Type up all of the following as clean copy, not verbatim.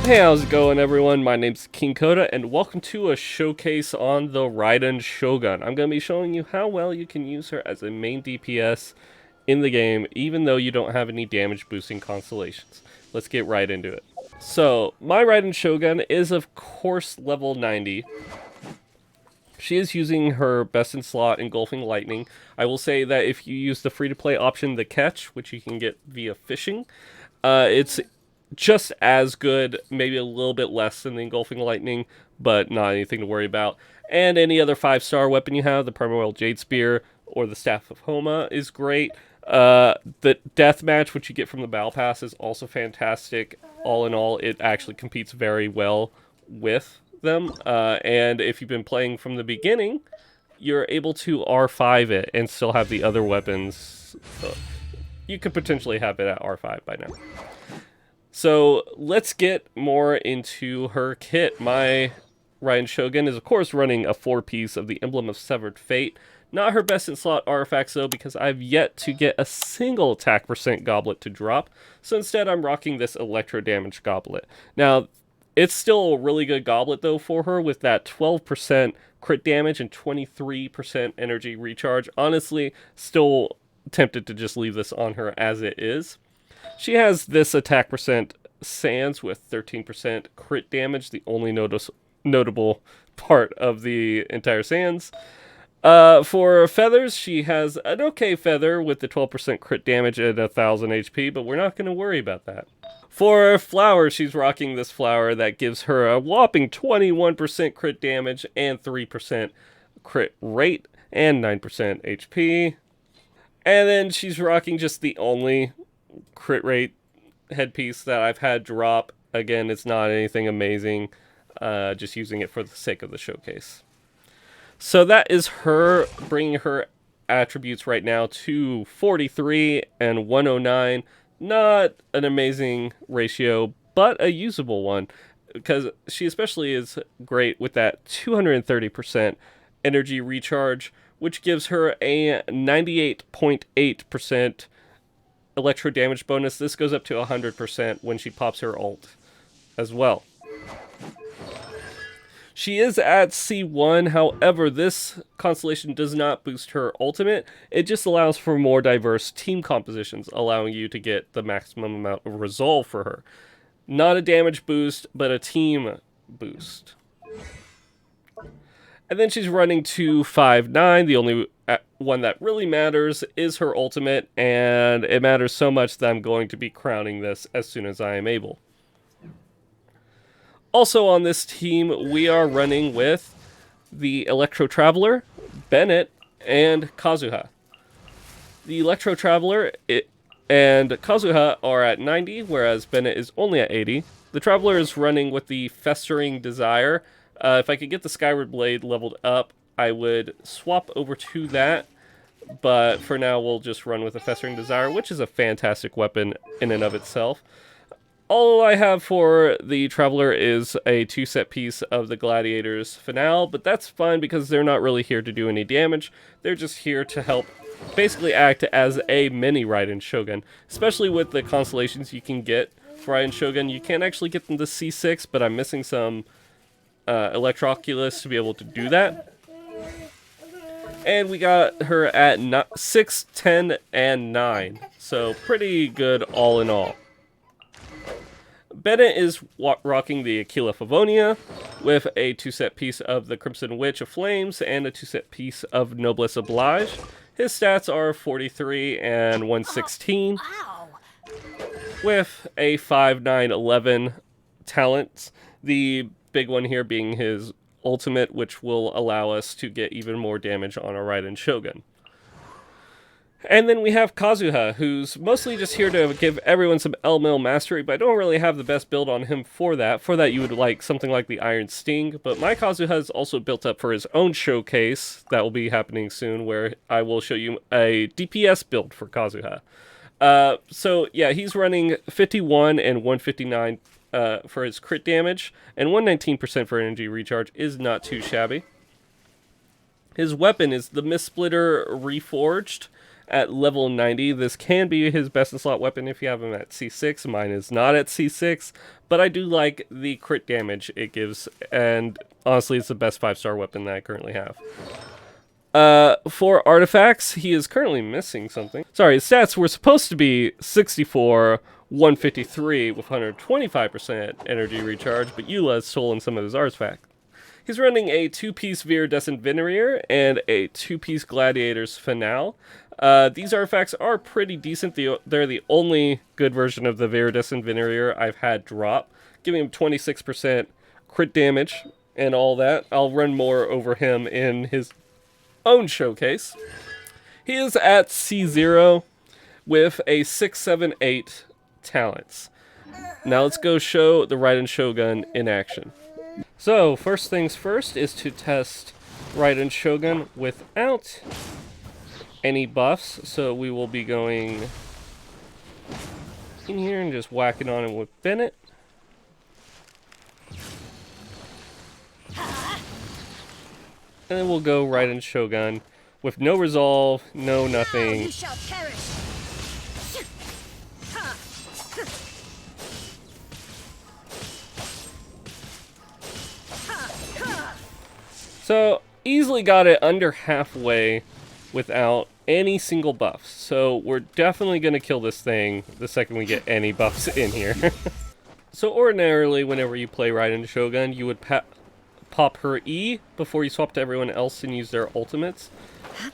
Hey, how's it going, everyone? My name's King Koda, and welcome to a showcase on the Raiden Shogun. I'm going to be showing you how well you can use her as a main DPS in the game, even though you don't have any damage boosting constellations. Let's get right into it. So, my Raiden Shogun is, of course, level 90. She is using her best in slot Engulfing Lightning. I will say that if you use the free-to-play option, the Catch, which you can get via fishing, it's just as good, maybe a little bit less than the Engulfing Lightning, but not anything to worry about. And any other 5-star weapon you have, the Primordial Jade Spear or the Staff of Homa, is great. The Deathmatch, which you get from the Baal Pass, is also fantastic. All in all, it actually competes very well with them. And if you've been playing from the beginning, you're able to R5 it and still have the other weapons. So you could potentially have it at R5 by now. So let's get more into her kit. My Raiden Shogun is, of course, running a 4-piece of the Emblem of Severed Fate. Not her best in slot artifacts, though, because I've yet to get a single attack percent goblet to drop. So instead, I'm rocking this electro damage goblet. Now, it's still a really good goblet, though, for her, with that 12% crit damage and 23% energy recharge. Honestly, still tempted to just leave this on her as it is. She has this attack percent Sands with 13% crit damage, the only notable part of the entire Sands. For feathers, she has an okay feather with the 12% crit damage at 1000 HP, but we're not going to worry about that. For flowers, she's rocking this flower that gives her a whopping 21% crit damage and 3% crit rate and 9% HP. And then she's rocking just the only crit rate headpiece that I've had drop. Again, it's not anything amazing, just using it for the sake of the showcase. So that is her, bringing her attributes right now to 43 and 109. Not an amazing ratio, but a usable one, because she especially is great with that 230% energy recharge, which gives her a 98.8% electro damage bonus. This goes up to 100% when she pops her ult as well. She is at C1, however, this constellation does not boost her ultimate. It just allows for more diverse team compositions, allowing you to get the maximum amount of resolve for her. Not a damage boost, but a team boost. And then she's running to 5'9". The only one that really matters is her ultimate, and it matters so much that I'm going to be crowning this as soon as I am able. Also on this team, we are running with the Electro Traveler, Bennett, and Kazuha. The Electro Traveler and Kazuha are at 90, whereas Bennett is only at 80. The Traveler is running with the Festering Desire. If I could get the Skyward Blade leveled up, I would swap over to that. But for now, we'll just run with the Festering Desire, which is a fantastic weapon in and of itself. All I have for the Traveler is a 2-set piece of the Gladiator's Finale, but that's fine because they're not really here to do any damage. They're just here to help basically act as a mini Raiden Shogun, especially with the constellations you can get for Raiden Shogun. You can't actually get them to C6, but I'm missing some Electroculus to be able to do that. And we got her at 6, 10, and 9, so pretty good all in all. Bennett is rocking the Aquila Favonia with a 2-set piece of the Crimson Witch of Flames and a 2-set piece of Noblesse Oblige. His stats are 43 and 116 with a 5, 9, 11 talents. The big one here being his ultimate, which will allow us to get even more damage on a Raiden Shogun. And then we have Kazuha, who's mostly just here to give everyone some L-Mill mastery, but I don't really have the best build on him for that. For that, you would like something like the Iron Sting, but my Kazuha is also built up for his own showcase that will be happening soon, where I will show you a DPS build for Kazuha. So yeah, he's running 51 and 159 for his crit damage, and 119% for energy recharge is not too shabby. His weapon is the Mist Splitter Reforged, at level 90. This can be his best in slot weapon if you have him at C6. Mine is not at C6, but I do like the crit damage it gives, and honestly, it's the best 5-star weapon that I currently have. For artifacts, he is currently missing something. Sorry, his stats were supposed to be 64, 153 with 125% energy recharge, but Eula has stolen some of his artifacts. He's running a 2-piece Viridescent Venereer and a 2-piece Gladiator's Finale. These artifacts are pretty decent. They're the only good version of the Viridescent Venereer I've had drop, giving him 26% crit damage and all that. I'll run more over him in his own showcase. He is at C0 with a 6, 7, 8 talents. Now let's go show the Raiden Shogun in action. So first things first is to test Raiden Shogun without any buffs. So we will be going in here and just whacking on him with Bennett. And then we'll go Raiden Shogun with no resolve, no nothing. You shall perish. So easily got it under halfway without any single buffs. So we're definitely going to kill this thing the second we get any buffs in here. So ordinarily, whenever you play Raiden Shogun, you would pop her E before you swap to everyone else and use their ultimates.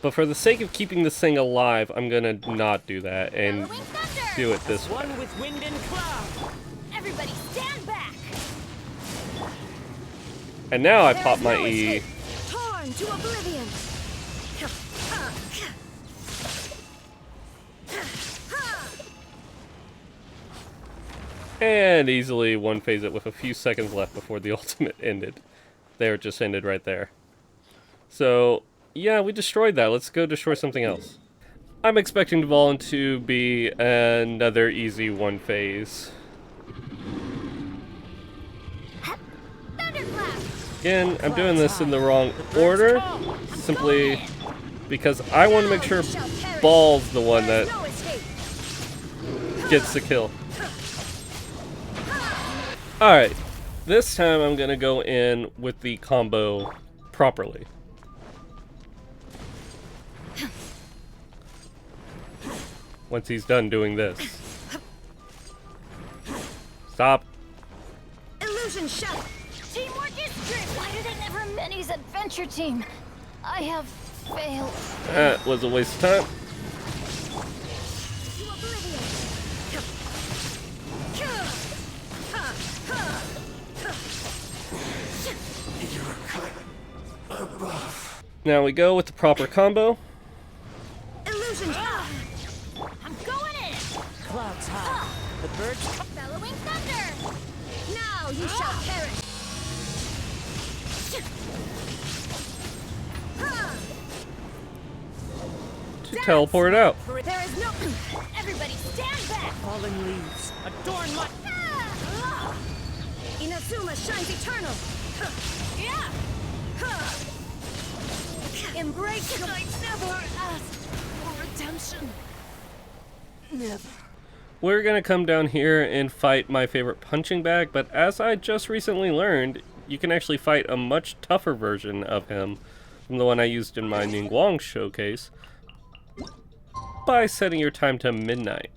But for the sake of keeping this thing alive, I'm gonna not do that and do it this way. One with wind and cloud. Everybody stand back. And now I pop my E. Torn to oblivion. And easily one-phase it with a few seconds left before the ultimate ended. There, it just ended right there. So, yeah, we destroyed that. Let's go destroy something else. I'm expecting Baal to be another easy one-phase. Again, I'm doing this in the wrong order, simply because I want to make sure Baal's the one that gets the kill. Alright, this time I'm going to go in with the combo properly. Once he's done doing this. Stop. Illusion shot. Teamwork is great. Why do they never minis adventure team? I have failed. That was a waste of time. Now we go with the proper combo. Illusion. I'm going in. Clouds high. The birds bellowing thunder. Now you shall perish. To teleport out. There is no. Everybody stand back. Falling leaves adorn my. Inazuma shines eternal. Yeah. Embrace it. I never asked for redemption. Never. We're gonna come down here and fight my favorite punching bag, but as I just recently learned, you can actually fight a much tougher version of him from the one I used in my Ningguang showcase by setting your time to midnight.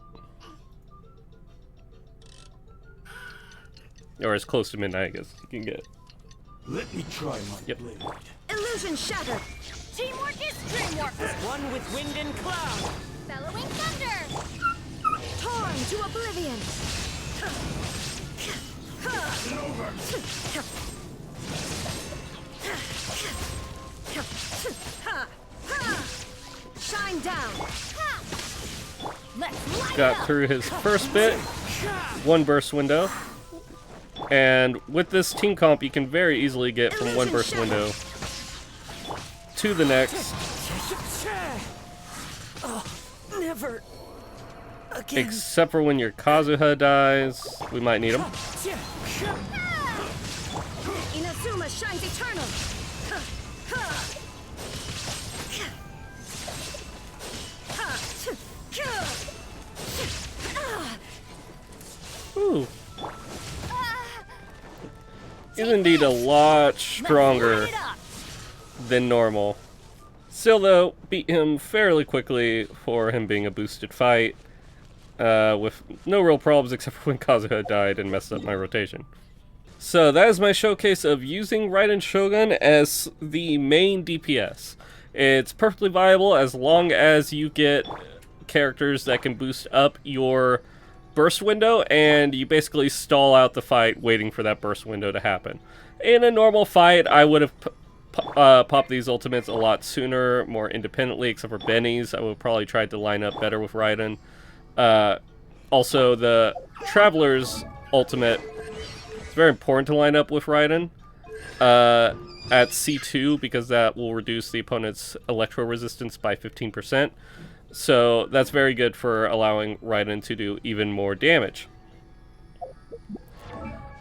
Or as close to midnight, I guess you can get. Let me try my blade. Illusion shattered. Teamwork is dreamwork. One with wind and cloud. Bellowing thunder. Torn to oblivion. Shine down. Let's light Got up. through his first bit, one burst window, and with this team comp you can very easily get from one burst window to the next. Never again. Except for when your Kazuha dies, we might need him. Inazuma shines eternal. is indeed a lot stronger Light it up. than normal. Still though, beat him fairly quickly for him being a boosted fight, with no real problems except for when Kazuha died and messed up my rotation. So that is my showcase of using Raiden Shogun as the main DPS. It's perfectly viable as long as you get characters that can boost up your burst window and you basically stall out the fight waiting for that burst window to happen. In a normal fight, I would have popped these ultimates a lot sooner, more independently, except for Benny's. I would probably try to line up better with Raiden. Also, the Traveler's ultimate, it's very important to line up with Raiden at C2 because that will reduce the opponent's electro resistance by 15%. So that's very good for allowing Raiden to do even more damage.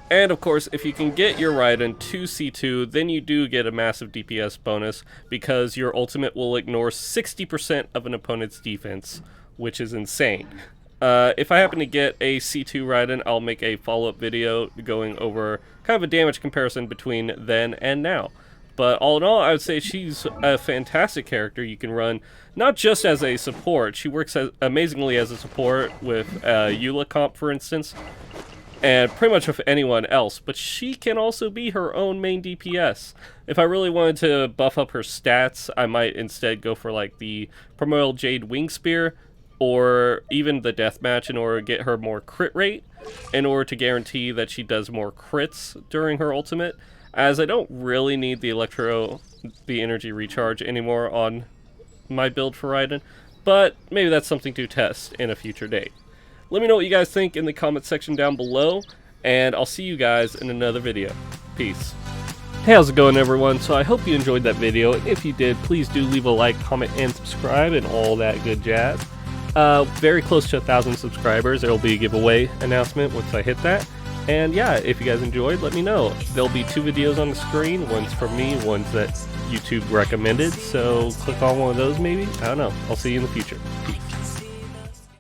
And of course, if you can get your Raiden to C2, then you do get a massive DPS bonus because your ultimate will ignore 60% of an opponent's defense, which is insane. If I happen to get a C2 Raiden, I'll make a follow-up video going over kind of a damage comparison between then and now. But all in all, I would say she's a fantastic character you can run, not just as a support. She works amazingly as a support with Eula comp, for instance, and pretty much with anyone else. But she can also be her own main DPS. If I really wanted to buff up her stats, I might instead go for like the Primordial Jade Wing Spear, or even the Deathmatch in order to get her more crit rate, in order to guarantee that she does more crits during her ultimate, as I don't really need the energy recharge anymore on my build for Raiden, but maybe that's something to test in a future date. Let me know what you guys think in the comment section down below, and I'll see you guys in another video. Peace. Hey, how's it going everyone? So I hope you enjoyed that video, and if you did, please do leave a like, comment, and subscribe, and all that good jazz. Very close to 1,000 subscribers. There will be a giveaway announcement once I hit that. And yeah, if you guys enjoyed, let me know. There'll be 2 videos on the screen. One's from me, one's that YouTube recommended. So click on one of those maybe. I don't know. I'll see you in the future. Peace.